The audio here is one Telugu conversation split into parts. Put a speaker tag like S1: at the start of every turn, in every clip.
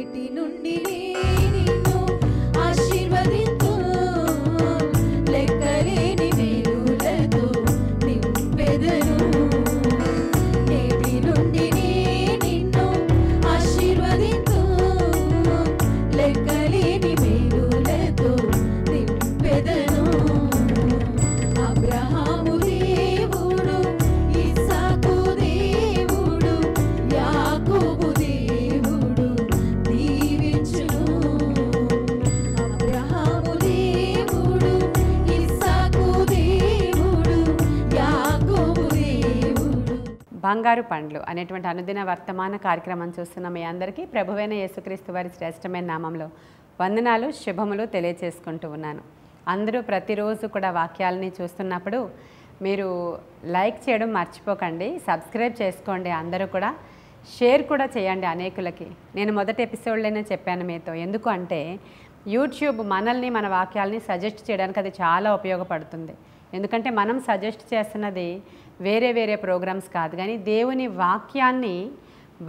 S1: నేటి నుండి నిన్ను ఆశీర్వదింతు లెక్కలేని మేలులతో నింపెదను నేటి నుండి నిన్ను ఆశీర్వదింతు లెక్కలేని మేలులతో నింపెదను అబ్రహాము దేవుడు ఇస్సాకు దేవుడు యాకోబు దేవుడు దీవించును అబ్రహాము దేవుడు ఇస్సాకు దేవుడు యాకోబు దేవుడు.
S2: బంగారు పండ్లు అనేటువంటి అనుదిన వర్తమాన కార్యక్రమం చూస్తున్న మీ అందరికీ ప్రభువైన యేసుక్రీస్తు వారి శ్రేష్టమైన నామంలో వందనాలు శుభములు తెలియచేసుకుంటూ ఉన్నాను. అందరూ ప్రతిరోజు కూడా వాక్యాలని చూస్తున్నప్పుడు మీరు లైక్ చేయడం మర్చిపోకండి, సబ్స్క్రైబ్ చేసుకోండి, అందరూ కూడా షేర్ కూడా చేయండి అనేకులకి. నేను మొదటి ఎపిసోడ్లోనే చెప్పాను మీతో, ఎందుకు అంటే యూట్యూబ్ మనల్ని మన వాక్యాలని సజెస్ట్ చేయడానికి అది చాలా ఉపయోగపడుతుంది. ఎందుకంటే మనం సజెస్ట్ చేస్తున్నది వేరే వేరే ప్రోగ్రామ్స్ కాదు, కానీ దేవుని వాక్యాన్ని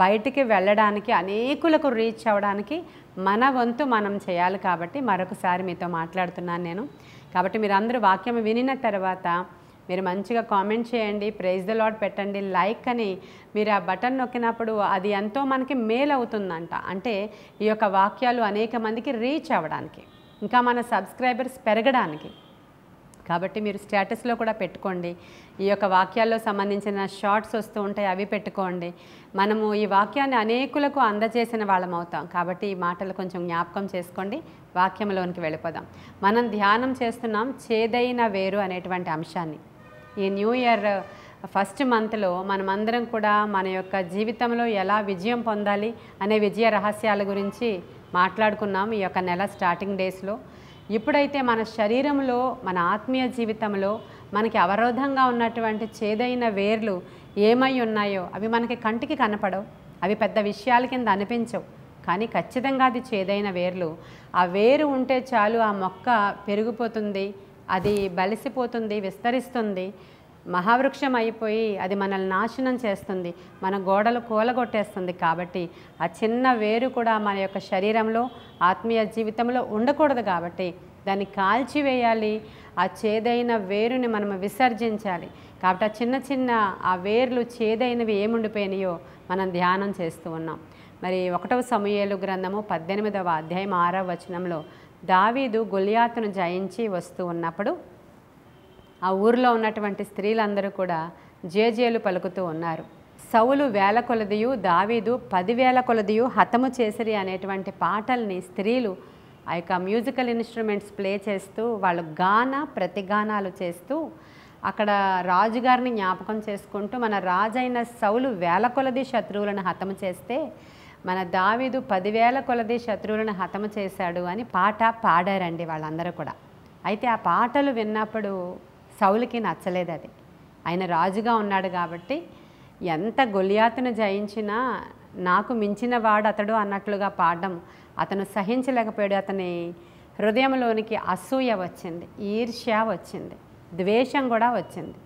S2: బయటికి వెళ్ళడానికి అనేకులకు రీచ్ అవ్వడానికి మన వంతు మనం చేయాలి. కాబట్టి మరొకసారి మీతో మాట్లాడుతున్నాను నేను. కాబట్టి మీరు అందరూ వాక్యం వినిన తర్వాత మీరు మంచిగా కామెంట్ చేయండి, ప్రైజ్ ద లార్డ్ పెట్టండి, లైక్ అని మీరు ఆ బటన్ నొక్కినప్పుడు అది ఎంతో మనకి మేలు అవుతుందంట. అంటే ఈ యొక్క వాక్యాలు అనేక మందికి రీచ్ అవ్వడానికి, ఇంకా మన సబ్స్క్రైబర్స్ పెరగడానికి. కాబట్టి మీరు స్టేటస్లో కూడా పెట్టుకోండి. ఈ యొక్క వాక్యాల్లో సంబంధించిన షార్ట్స్ వస్తూ ఉంటాయి, అవి పెట్టుకోండి. మనము ఈ వాక్యాన్ని అనేకులకు అందజేసిన వాళ్ళం అవుతాం. కాబట్టి ఈ మాటలు కొంచెం జ్ఞాపకం చేసుకోండి. వాక్యంలోనికి వెళ్ళిపోదాం. మనం ధ్యానం చేస్తున్నాం చేదైన వేరు అనేటువంటి అంశాన్ని. ఈ న్యూ ఇయర్ ఫస్ట్ మంత్లో మనమందరం కూడా మన యొక్క జీవితంలో ఎలా విజయం పొందాలి అనే విజయ రహస్యాల గురించి మాట్లాడుకున్నాం ఈ యొక్క నెల స్టార్టింగ్ డేస్లో. ఇప్పుడైతే మన శరీరంలో, మన ఆత్మీయ జీవితంలో మనకి అవరోధంగా ఉన్నటువంటి చేదైన వేర్లు ఏమై ఉన్నాయో అవి మనకి కంటికి కనపడవు, అవి పెద్ద విషయాల కింద అనిపించవు, కానీ ఖచ్చితంగా అది చేదైన వేర్లు. ఆ వేరు ఉంటే చాలు, ఆ మొక్క పెరిగిపోతుంది, అది బలిసిపోతుంది, విస్తరిస్తుంది, మహావృక్షం అయిపోయి అది మనల్ని నాశనం చేస్తుంది, మన గోడలు కూలగొట్టేస్తుంది. కాబట్టి ఆ చిన్న వేరు కూడా మన యొక్క శరీరంలో, ఆత్మీయ జీవితంలో ఉండకూడదు. కాబట్టి దాన్ని కాల్చివేయాలి, ఆ చేదైన వేరుని మనం విసర్జించాలి. కాబట్టి ఆ చిన్న చిన్న ఆ వేర్లు చేదైనవి ఏముండిపోయినాయో మనం ధ్యానం చేస్తూ ఉన్నాం. మరి 1వ సమూయేలు గ్రంథము 18వ అధ్యాయం 6వ వచనంలో దావీదు గొలియాతును జయించి వస్తూ ఉన్నప్పుడు ఆ ఊరిలో ఉన్నటువంటి స్త్రీలందరూ కూడా జేజేలు పలుకుతూ ఉన్నారు. సౌలు 1000 కొలదియు దావీదు 10,000 కొలదియు హతము చేసిరి అనేటువంటి పాటల్ని స్త్రీలు ఆ యొక్క మ్యూజికల్ ఇన్స్ట్రుమెంట్స్ ప్లే చేస్తూ వాళ్ళు ప్రతిగానాలు చేస్తూ అక్కడ రాజుగారిని జ్ఞాపకం చేసుకుంటూ మన రాజైన సౌలు 1000 కొలది శత్రువులను హతము చేస్తే మన దావీదు 10,000 కొలది శత్రువులను హతము చేశాడు అని పాట పాడారండి వాళ్ళందరూ కూడా. అయితే ఆ పాటలు విన్నప్పుడు సౌలుకి నచ్చలేదు. అది ఆయన రాజుగా ఉన్నాడు కాబట్టి ఎంత గొలియాతును జయించినా నాకు మించిన వాడు అతడు అన్నట్లుగా పాడడం అతను సహించలేకపోయాడు. అతని హృదయంలోనికి అసూయ వచ్చింది, ఈర్ష్య వచ్చింది, ద్వేషం కూడా వచ్చింది.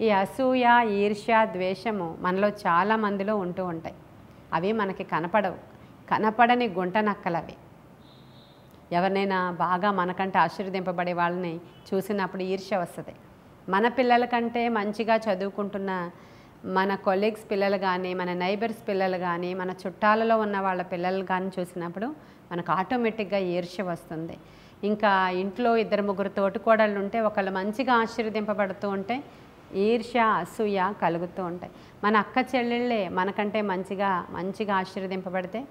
S2: ఈ అసూయ, ఈర్ష్య, ద్వేషము మనలో చాలా మందిలో ఉంటూ ఉంటాయి. అవి మనకి కనపడవు, కనపడని గుంట నక్కలవి. ఎవరినైనా బాగా మనకంటే ఆశీర్వదింపబడే వాళ్ళని చూసినప్పుడు ఈర్ష్య వస్తుంది. మన పిల్లల కంటే మంచిగా చదువుకుంటున్న మన కొలీగ్స్ పిల్లలు కానీ, మన నైబర్స్ పిల్లలు కానీ, మన చుట్టాలలో ఉన్న వాళ్ళ పిల్లలు కానీ చూసినప్పుడు మనకు ఆటోమేటిక్గా ఈర్ష్య వస్తుంది. ఇంకా ఇంట్లో 2-3 తోటికోడళ్ళు ఉంటే ఒకళ్ళు మంచిగా ఆశీర్వదింపబడుతూ ఉంటే ఈర్ష్య, అసూయ కలుగుతూ ఉంటాయి. మన అక్క చెల్లెళ్ళే మనకంటే మంచిగా ఆశీర్వదింపబడితే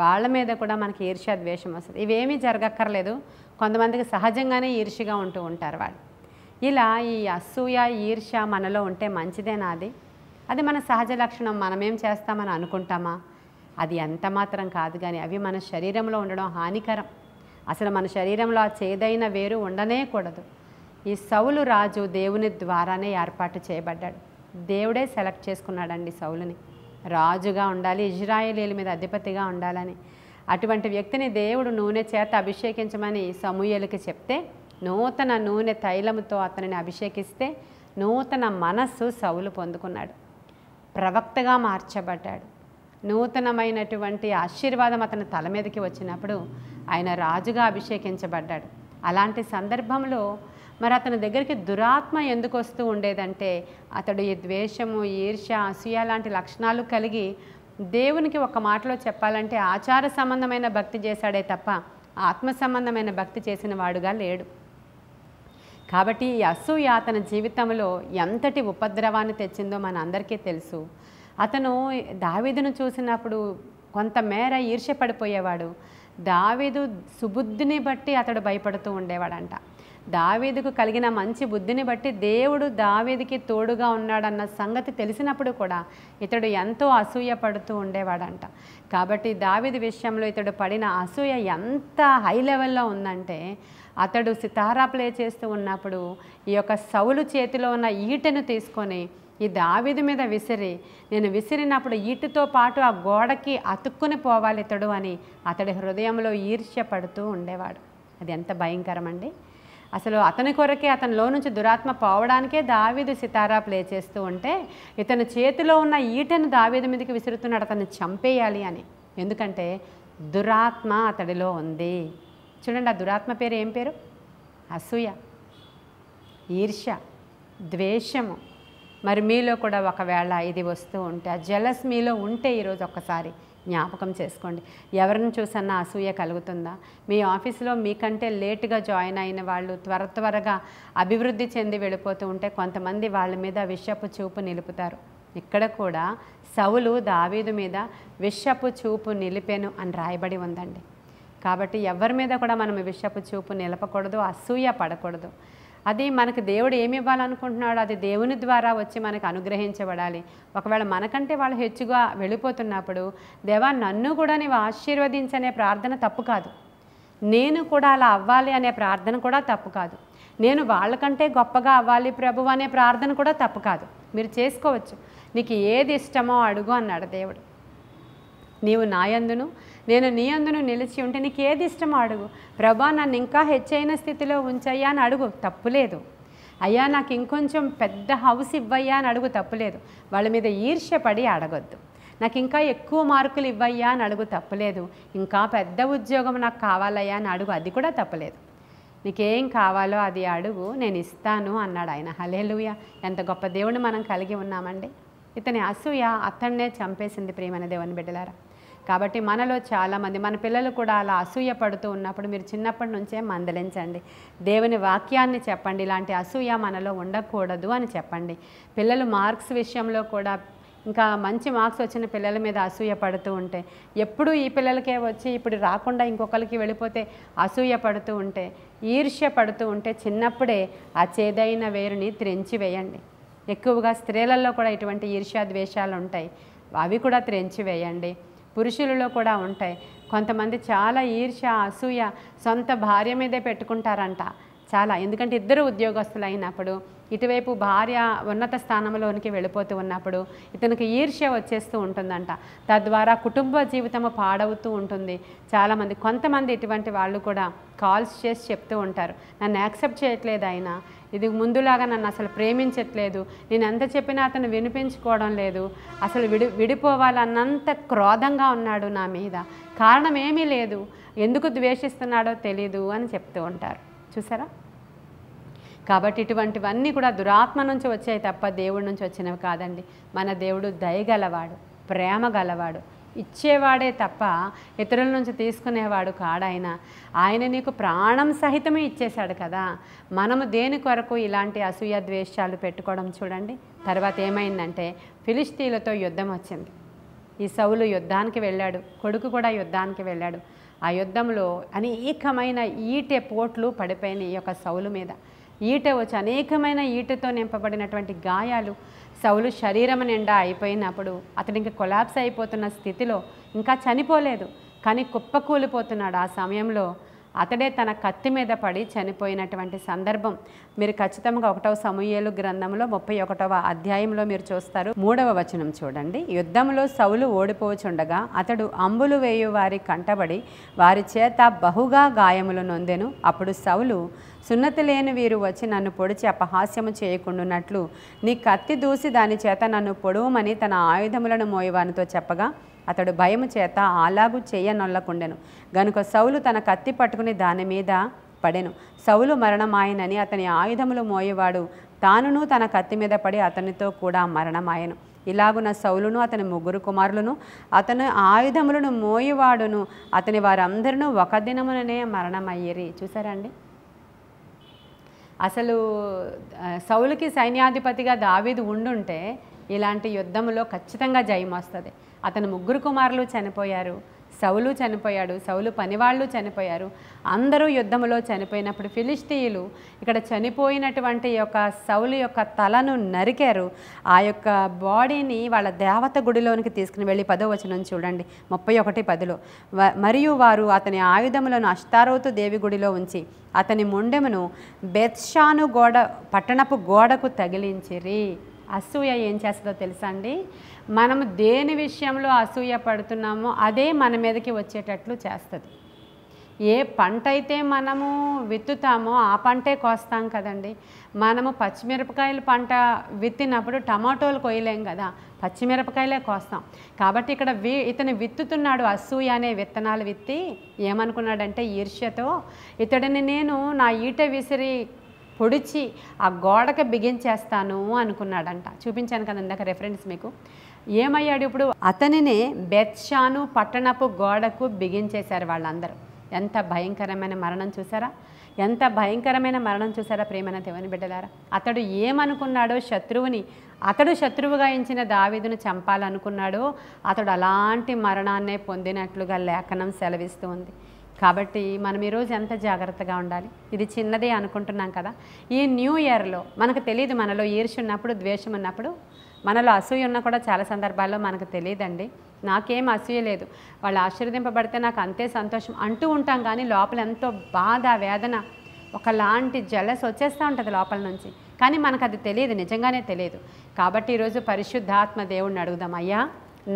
S2: వాళ్ళ మీద కూడా మనకి ఈర్ష్య, ద్వేషం వస్తుంది. ఇవేమీ జరగక్కర్లేదు, కొంతమందికి సహజంగానే ఈర్ష్యగా ఉంటూ ఉంటారు వాళ్ళు. ఇలా ఈ అసూయ, ఈర్ష్య మనలో ఉంటే మంచిదేనా? అది మన సహజ లక్షణం. మనమేం చేస్తామని అనుకుంటామా? అది ఎంత మాత్రం కాదు. కానీ అవి మన శరీరంలో ఉండడం హానికరం. అసలు మన శరీరంలో ఆ చేదైన వేరు ఉండనే కూడదు. ఈ సౌలు రాజు దేవుని ద్వారానే ఏర్పాటు చేయబడ్డాడు. దేవుడే సెలెక్ట్ చేసుకున్నాడండి సౌలుని. రాజుగా ఉండాలి, ఇజ్రాయేలీల మీద అధిపతిగా ఉండాలని. అటువంటి వ్యక్తిని దేవుడు నూనె చేత అభిషేకించమని సమూయేలుకి చెప్తే నూతన నూనె తైలముతో అతనిని అభిషేకిస్తే నూతన మనస్సు సౌలు పొందుకున్నాడు, ప్రవక్తగా మార్చబడ్డాడు. నూతనమైనటువంటి ఆశీర్వాదం అతని తల మీదకి వచ్చినప్పుడు ఆయన రాజుగా అభిషేకించబడ్డాడు. అలాంటి సందర్భంలో మరి అతని దగ్గరికి దురాత్మ ఎందుకు వస్తూ ఉండేదంటే అతడు ఈ ద్వేషము, ఈర్ష్య, అసూయ లాంటి లక్షణాలు కలిగి దేవునికి ఒక మాటలో చెప్పాలంటే ఆచార సంబంధమైన భక్తి చేశాడే తప్ప ఆత్మ సంబంధమైన భక్తి చేసిన వాడుగా లేడు. కాబట్టి ఈ అసూయ అతని జీవితంలో ఎంతటి ఉపద్రవాన్ని తెచ్చిందో మన అందరికీ తెలుసు. అతను దావీదును చూసినప్పుడు కొంతమేర ఈర్ష్య పడిపోయేవాడు. దావీదు సుబుద్ధిని బట్టి అతడు భయపడుతూ ఉండేవాడంట. దావీదుకు కలిగిన మంచి బుద్ధిని బట్టి దేవుడు దావీదుకి తోడుగా ఉన్నాడన్న సంగతి తెలిసినప్పుడు కూడా ఇతడు ఎంతో అసూయ పడుతూ ఉండేవాడంట. కాబట్టి దావీదు విషయంలో ఇతడు పడిన అసూయ ఎంత హై లెవెల్లో ఉందంటే అతడు సితారా ప్లే చేస్తూ ఉన్నప్పుడు ఈ యొక్క సౌలు చేతిలో ఉన్న ఈటెను తీసుకొని ఈ దావీదు మీద విసిరి, నేను విసిరినప్పుడు ఈటుతో పాటు ఆ గోడకి అతుక్కుని పోవాలి ఇతడు అని అతడి హృదయంలో ఈర్ష్య పడుతూ ఉండేవాడు. అది ఎంత భయంకరమండి. అసలు అతని కొరకే అతనిలో నుంచి దురాత్మ పోవడానికే దావీదు సితారా ప్లే చేస్తూ ఉంటే ఇతని చేతిలో ఉన్న ఈటెను దావీదు మీదకి విసురుతున్నాడు అతన్ని చంపేయాలి అని. ఎందుకంటే దురాత్మ అతడిలో ఉంది. చూడండి, ఆ దురాత్మ పేరు ఏం పేరు? అసూయ, ఈర్ష్య, ద్వేషము. మరి మీలో కూడా ఒకవేళ ఇది వస్తూ ఉంటే, ఆ జలస్ మీలో ఉంటే ఈరోజు ఒక్కసారి జ్ఞాపకం చేసుకోండి. ఎవరిని చూసన్నా అసూయ కలుగుతుందా? మీ ఆఫీసులో మీకంటే లేటుగా జాయిన్ అయిన వాళ్ళు త్వరగా అభివృద్ధి చెంది వెళ్ళిపోతూ ఉంటే కొంతమంది వాళ్ళ మీద విషపు చూపు నిలుపుతారు. ఇక్కడ కూడా సౌలు దావీదు మీద విషపు చూపు నిలిపెను అని రాయబడి ఉందండి. కాబట్టి ఎవరి మీద కూడా మనం విషపు చూపు నిలపకూడదు, అసూయ పడకూడదు. అది మనకు దేవుడు ఏమి ఇవ్వాలనుకుంటున్నాడో అది దేవుని ద్వారా వచ్చి మనకు అనుగ్రహించబడాలి. ఒకవేళ మనకంటే వాళ్ళు హెచ్చుగా వెళ్ళిపోతున్నప్పుడు దేవా నన్ను కూడా నీవు ఆశీర్వదించనే ప్రార్థన తప్పు కాదు. నేను కూడా అలా అవ్వాలి అనే ప్రార్థన కూడా తప్పు కాదు. నేను వాళ్ళకంటే గొప్పగా అవ్వాలి ప్రభు అనే ప్రార్థన కూడా తప్పు కాదు. మీరు చేసుకోవచ్చు. నీకు ఏది ఇష్టమో అడుగు అన్నాడు దేవుడు. నీవు నాయందును నేను నీ అందును నిలిచి ఉంటే నీకు ఏది ఇష్టమో అడుగు. ప్రభా నన్ను ఇంకా హెచ్చైన స్థితిలో ఉంచయ్యా అని అడుగు, తప్పులేదు. అయ్యా నాకు ఇంకొంచెం పెద్ద హౌస్ ఇవ్వయ్యా అని అడుగు, తప్పులేదు. వాళ్ళ మీద ఈర్ష్యపడి అడగొద్దు. నాకు ఇంకా ఎక్కువ మార్కులు ఇవ్వయ్యా అని అడుగు, తప్పులేదు. ఇంకా పెద్ద ఉద్యోగం నాకు కావాలయ్యా అని అడుగు, అది కూడా తప్పులేదు. నీకేం కావాలో అది అడుగు, నేను ఇస్తాను అన్నాడు ఆయన. హల్లెలూయా! ఎంత గొప్ప దేవుని మనం కలిగి ఉన్నామండి. ఇతని అసూయ అతన్నే చంపేసింది ప్రియమైన దేవుని బిడ్డలారా. కాబట్టి మనలో చాలామంది మన పిల్లలు కూడా అలా అసూయ పడుతూ ఉన్నప్పుడు మీరు చిన్నప్పటి నుంచే మందలించండి. దేవుని వాక్యాన్ని చెప్పండి, ఇలాంటి అసూయ మనలో ఉండకూడదు అని చెప్పండి. పిల్లలు మార్క్స్ విషయంలో కూడా ఇంకా మంచి మార్క్స్ వచ్చిన పిల్లల మీద అసూయ పడుతూ ఉంటే, ఎప్పుడు ఈ పిల్లలకే వచ్చి ఇప్పుడు రాకుండా ఇంకొకరికి వెళ్ళిపోతే అసూయ పడుతూ ఉంటే, ఈర్ష్య పడుతూ ఉంటే చిన్నప్పుడే ఆ చేదైన వేరుని త్రెంచి వేయండి. ఎక్కువగా స్త్రీలలో కూడా ఇటువంటి ఈర్ష్య ద్వేషాలు ఉంటాయి, అవి కూడా త్రెంచి వేయండి. పురుషులలో కూడా ఉంటాయి. కొంతమంది చాలా ఈర్ష్య అసూయ సొంత భార్య మీదే పెట్టుకుంటారంట చాలా. ఎందుకంటే ఇద్దరు ఉద్యోగస్తులు అయినప్పుడు ఇటువైపు భార్య ఉన్నత స్థానంలోనికి వెళ్ళిపోతూ ఉన్నప్పుడు ఇతనికి ఈర్ష్య వచ్చేస్తూ ఉంటుందంట. తద్వారా కుటుంబ జీవితము పాడవుతూ ఉంటుంది. చాలామంది కొంతమంది ఇటువంటి వాళ్ళు కూడా కాల్స్ చేసి చెప్తూ ఉంటారు, నన్ను యాక్సెప్ట్ చేయట్లేదు ఆయన, ఇది ముందులాగా నన్ను అసలు ప్రేమించట్లేదు, నేను ఎంత చెప్పినా అతను వినిపించుకోవడం లేదు, అసలు విడిపోవాలన్నంత క్రోధంగా ఉన్నాడు నా మీద, కారణం ఏమీ లేదు, ఎందుకు ద్వేషిస్తున్నాడో తెలీదు అని చెప్తూ ఉంటారు. చూసారా? కాబట్టి ఇటువంటివన్నీ కూడా దురాత్మ నుంచి వచ్చాయి తప్ప దేవుడి నుంచి వచ్చినవి కాదండి. మన దేవుడు దయగలవాడు, ప్రేమ గలవాడు, ఇచ్చేవాడే తప్ప ఇతరుల నుంచి తీసుకునేవాడు కాడాయన. ఆయన నీకు ప్రాణం సహితమే ఇచ్చేశాడు కదా. మనము దేని కొరకు ఇలాంటి అసూయ ద్వేషాలు పెట్టుకోవడం చూడండి. తర్వాత ఏమైందంటే ఫిలిష్తీయులతో యుద్ధం వచ్చింది. ఈ సౌలు యుద్ధానికి వెళ్ళాడు, కొడుకు కూడా యుద్ధానికి వెళ్ళాడు. ఆ యుద్ధంలో అనేకమైన ఈటె పోట్లు పడిపోయినాయి ఈ యొక్క సౌలు మీద. ఈట వచ్చి అనేకమైన ఈటతో నింపబడినటువంటి గాయాలు సౌలు శరీరం నిండా అయిపోయినప్పుడు అతడు ఇంకా కొలాప్స్ అయిపోతున్న స్థితిలో, ఇంకా చనిపోలేదు కానీ కుప్పకూలిపోతున్నాడు. ఆ సమయంలో అతడే తన కత్తి మీద పడి చనిపోయినటువంటి సందర్భం మీరు ఖచ్చితంగా 1వ సమూయేలు గ్రంథంలో 31వ అధ్యాయంలో మీరు చూస్తారు. 3వ వచనం చూడండి. యుద్ధంలో సౌలు ఓడిపోచుండగా అతడు అంబులు వేయు వారి కంటబడి వారి చేత బహుగా గాయములు నొందెను. అప్పుడు సౌలు, సున్నతి లేని వీరు వచ్చి నన్ను పొడిచి అపహాస్యము చేయకుండానట్లు నీ కత్తి దూసి దాని చేత నన్ను పొడవుమని తన ఆయుధములను మోయవానితో చెప్పగా అతడు భయము చేత అలాగు చేయనొల్లకుండెను. గనుక సౌలు తన కత్తి పట్టుకుని దాని మీద పడెను. సౌలు మరణమాయనని అతని ఆయుధములు మోయేవాడు తానును తన కత్తి మీద పడి అతనితో కూడా మరణమాయను. ఇలాగున సౌలును అతని 3 కుమారులను అతను ఆయుధములను మోయేవాడును అతని వారందరూ ఒక దినముననే మరణమయ్యిరి. చూసారండి, అసలు సౌలుకి సైన్యాధిపతిగా దావీదు ఉండుంటే ఇలాంటి యుద్ధంలో ఖచ్చితంగా జయం వస్తుంది. అతని 3 కుమారులు చనిపోయారు, సౌలు చనిపోయాడు, సౌలు పనివాళ్ళు చనిపోయారు, అందరూ యుద్ధంలో చనిపోయినప్పుడు ఫిలిష్తీయులు ఇక్కడ చనిపోయినటువంటి యొక్క సౌలు యొక్క తలను నరికారు. ఆ యొక్క బాడీని వాళ్ళ దేవత గుడిలోనికి తీసుకుని వెళ్ళి 10వ వచనం చూడండి, 31:10లో మరియు వారు అతని ఆయుధములను అష్తారోతు దేవి గుడిలో ఉంచి అతని మొండెమును బెత్షాను పట్టణపు గోడకు తగిలించిరి. అసూయ ఏం చేస్తుందో తెలుసా అండి? మనం దేని విషయంలో అసూయ పడుతున్నామో అదే మన మీదకి వచ్చేటట్లు చేస్తుంది. ఏ పంట అయితే మనము విత్తుతామో ఆ పంటే కోస్తాం కదండి. మనము పచ్చిమిరపకాయల పంట విత్తినప్పుడు టమాటోలు కొయ్యలేం కదా, పచ్చిమిరపకాయలే కోస్తాం. కాబట్టి ఇక్కడ ఇతను విత్తుతున్నాడు, అసూయ అనే విత్తనాలు విత్తి ఏమనుకున్నాడంటే ఈర్ష్యతో ఇతడిని నేను నా ఈట విసిరి పొడిచి ఆ గోడకు బిగించేస్తాను అనుకున్నాడంట. చూపించాను కదా ఇందాక రెఫరెన్స్ మీకు. ఏమయ్యాడు ఇప్పుడు? అతనినే బెత్షాను పట్టణపు గోడకు బిగించేశారు వాళ్ళందరూ. ఎంత భయంకరమైన మరణం చూసారా? ఎంత భయంకరమైన మరణం చూసారా ప్రేమైన దేవుని బిడ్డలారా? అతడు ఏమనుకున్నాడో అతడు శత్రువుగా ఎంచిన దావీదును చంపాలనుకున్నాడో అతడు అలాంటి మరణాన్నే పొందినట్లుగా లేఖనం సెలవిస్తూ ఉంది. కాబట్టి మనం ఈరోజు ఎంత జాగ్రత్తగా ఉండాలి. ఇది చిన్నదే అనుకుంటున్నాం కదా. ఈ న్యూ ఇయర్లో మనకు తెలియదు, మనలో ఈర్ష్య ఉన్నప్పుడు, ద్వేషం ఉన్నప్పుడు, మనలో అసూయ ఉన్నా కూడా చాలా సందర్భాల్లో మనకు తెలియదండి. నాకేం అసూయ లేదు, వాళ్ళు ఆశీర్వదింపబడితే నాకు అంతే సంతోషం అంటూ ఉంటాం. కానీ లోపల ఎంతో బాధ, వేదన, ఒకలాంటి జలస్ వచ్చేస్తూ ఉంటుంది లోపల నుంచి. కానీ మనకు అది తెలియదు, నిజంగానే తెలియదు. కాబట్టి ఈరోజు పరిశుద్ధాత్మ దేవుడిని అడుగుదాం, అయ్యా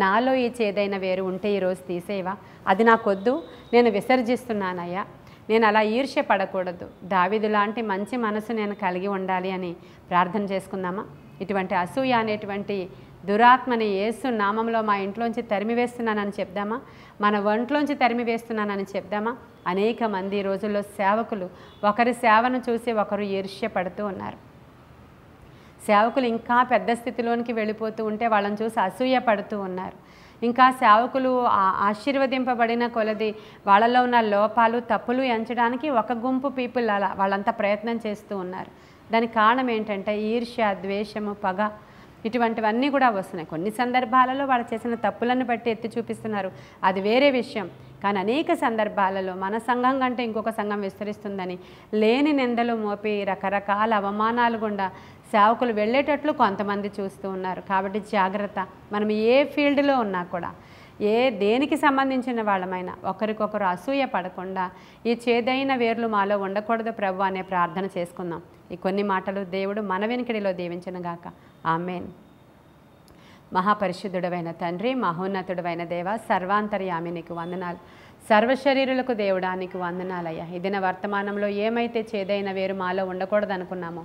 S2: నాలో ఈ చేదైన వేరు ఉంటే ఈరోజు తీసేవా, అది నాకొద్దు, నేను విసర్జిస్తున్నానయ్యా, నేను అలా ఈర్ష్య పడకూడదు, దావీదు లాంటి మంచి మనసు నేను కలిగి ఉండాలి అని ప్రార్థన చేసుకుందామా? ఇటువంటి అసూయ అనేటువంటి దురాత్మని యేసు నామంలో మా ఇంట్లోంచి తరిమివేస్తున్నానని చెప్దామా? మన ఒంట్లోంచి తరిమివేస్తున్నానని చెప్దామా? అనేక మంది ఈ రోజుల్లో సేవకులు ఒకరి సేవను చూసి ఒకరు ఈర్ష్య పడుతూ ఉన్నారు. సేవకులు ఇంకా పెద్ద స్థితిలోనికి వెళ్ళిపోతూ ఉంటే వాళ్ళని చూసి అసూయ పడుతూ ఉన్నారు. ఇంకా సేవకులు ఆశీర్వదింపబడిన కొలది వాళ్ళలో ఉన్న లోపాలు, తప్పులు ఎంచడానికి ఒక గుంపు పీపుల్ అలా వాళ్ళంతా ప్రయత్నం చేస్తూ ఉన్నారు. దానికి కారణం ఏంటంటే ఈర్ష్య, ద్వేషము, పగ, ఇటువంటివన్నీ కూడా వస్తున్నాయి. కొన్ని సందర్భాలలో వాళ్ళు చేసిన తప్పులను బట్టి ఎత్తి చూపిస్తున్నారు, అది వేరే విషయం. కానీ అనేక సందర్భాలలో మన సంఘం కంటే ఇంకొక సంఘం విస్తరిస్తుందని లేని నిందలు మోపి రకరకాల అవమానాలు గుండా సేవకులు వెళ్ళేటట్లు కొంతమంది చూస్తూ ఉన్నారు. కాబట్టి జాగ్రత్త. మనం ఏ ఫీల్డ్లో ఉన్నా కూడా, దేనికి సంబంధించిన వాళ్ళమైనా ఒకరికొకరు అసూయ పడకుండా ఈ చేదైన వేర్లు మాలో ఉండకూడదు ప్రభు అనే ప్రార్థన చేసుకుందాం. ఈ కొన్ని మాటలు దేవుడు మన వెనుకడిలో దీవించునుగాక. ఆమేన్. మహాపరిశుద్ధుడవైన తండ్రి, మహోన్నతుడవైన దేవ, సర్వాంతర్యామి నీకు వందనాలు. సర్వశరీరులకు దేవుడానికి వందనాలయ్యా. ఇదిన వర్తమానంలో ఏమైతే చేదైన వేరు మాలో ఉండకూడదు అనుకున్నామో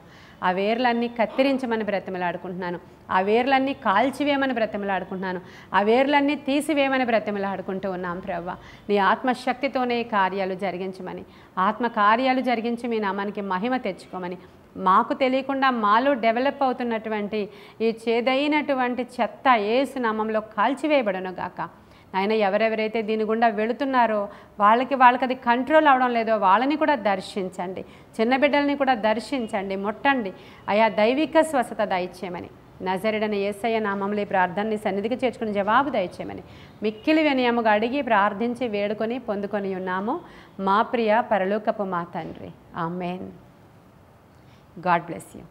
S2: ఆ వేర్లన్నీ కత్తిరించమని బ్రతిమలాడుకుంటున్నాను. ఆ వేర్లన్నీ కాల్చివేయమని బ్రతిమలాడుకుంటున్నాను. ఆ వేర్లన్నీ తీసివేయమని బ్రతిమలాడుకుంటూ ఉన్నాం ప్రభువా. నీ ఆత్మశక్తితోనే ఈ కార్యాలు జరిగించమని, ఆత్మ కార్యాలు జరిగించి మీ నామానికి మహిమ తెచ్చుకోమని, మాకు తెలియకుండా మాలో డెవలప్ అవుతున్నటువంటి ఈ చేదైనటువంటి చెత్త యేసు నామంలో కాల్చివేయబడను గాక. ఆయన ఎవరెవరైతే దీని గుండా వెళుతున్నారో వాళ్ళకి అది కంట్రోల్ అవడం లేదో వాళ్ళని కూడా దర్శించండి, చిన్న బిడ్డల్ని కూడా దర్శించండి, ముట్టండి. అయా దైవిక స్వస్థత దయచేయమని, నజరేయుడైన యేసయ్య నామంలో ఈ ప్రార్థనని సన్నిధికి చేర్చుకుని జవాబు దయచేయమని మిక్కిలి వినయముగా అడిగి ప్రార్థించి వేడుకొని పొందుకొని ఉన్నాము మా ప్రియ పరలోకపు మా తండ్రి. ఆమేన్. God bless you.